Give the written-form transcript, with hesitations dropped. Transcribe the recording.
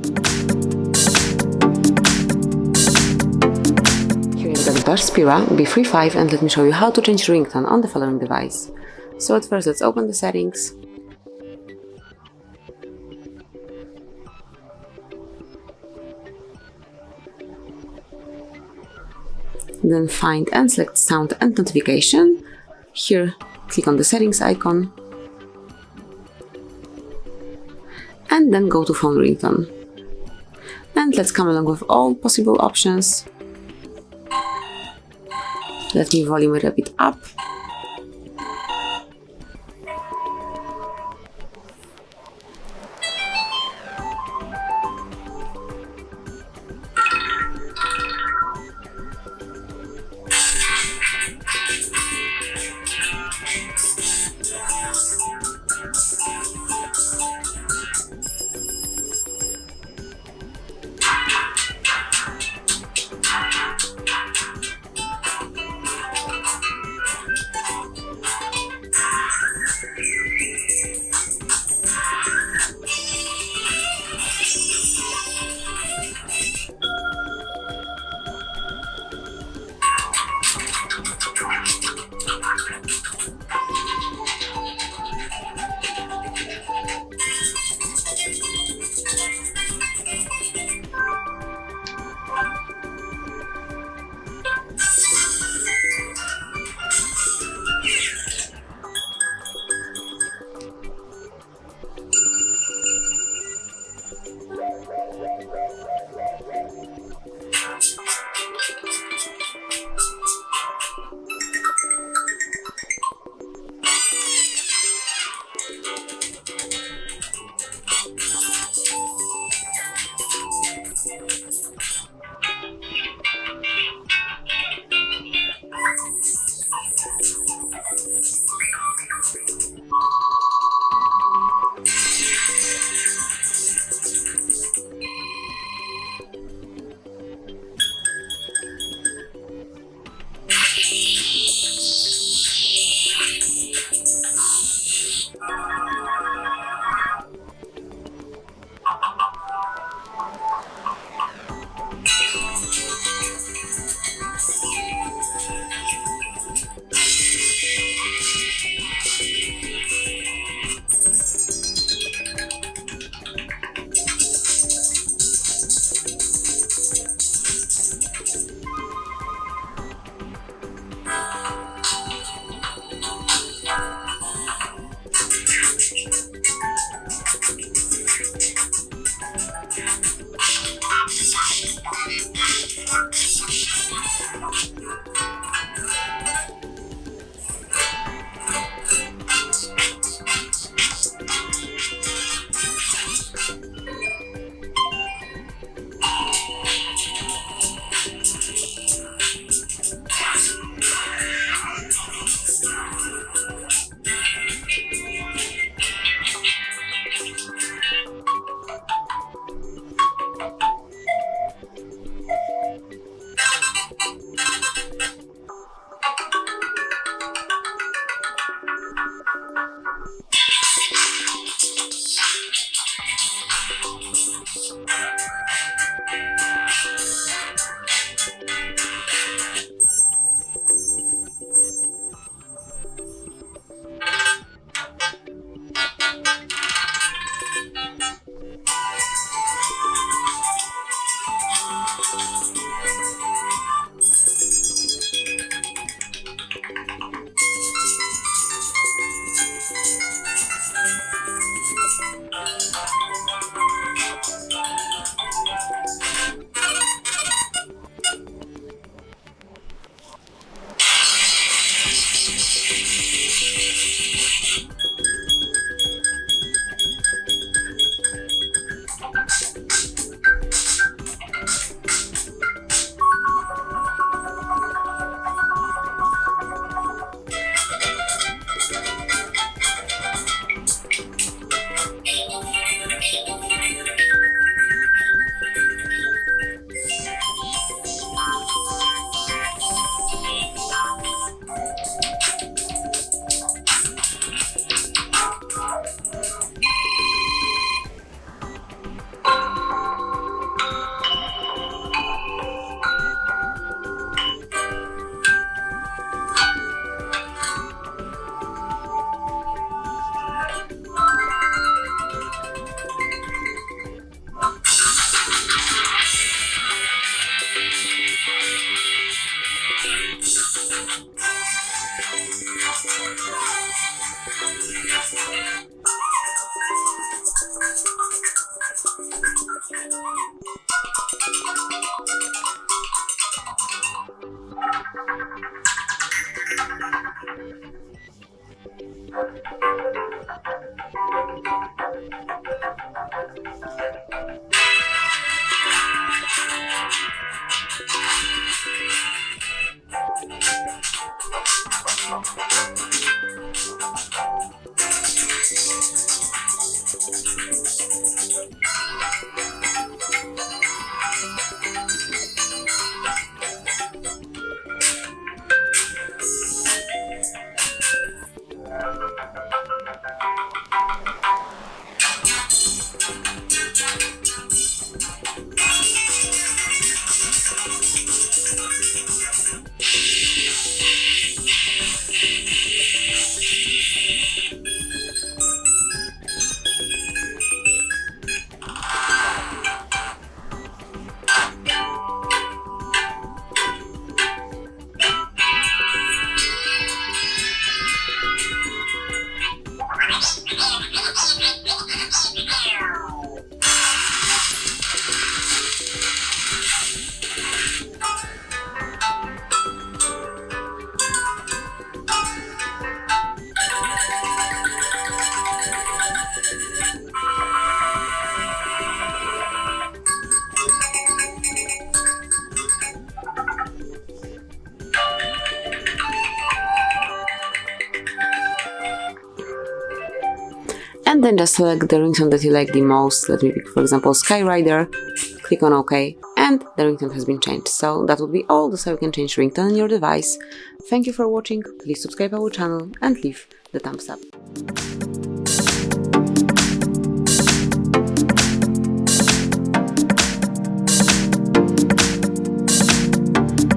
Here is the BUSH Spira B5 and let me show you how to change ringtone on the following device. So at first let's open the settings. Then find and select sound and notification. Here click on the settings icon. And then go to phone ringtone. And let's come along with all possible options. Let me volume it a bit up. And then just select the ringtone that you like the most. Let me pick, for example, Skyrider. Click on OK, and the ringtone has been changed. So that would be all. That's how you can change ringtone on your device. Thank you for watching. Please subscribe our channel and leave the thumbs up.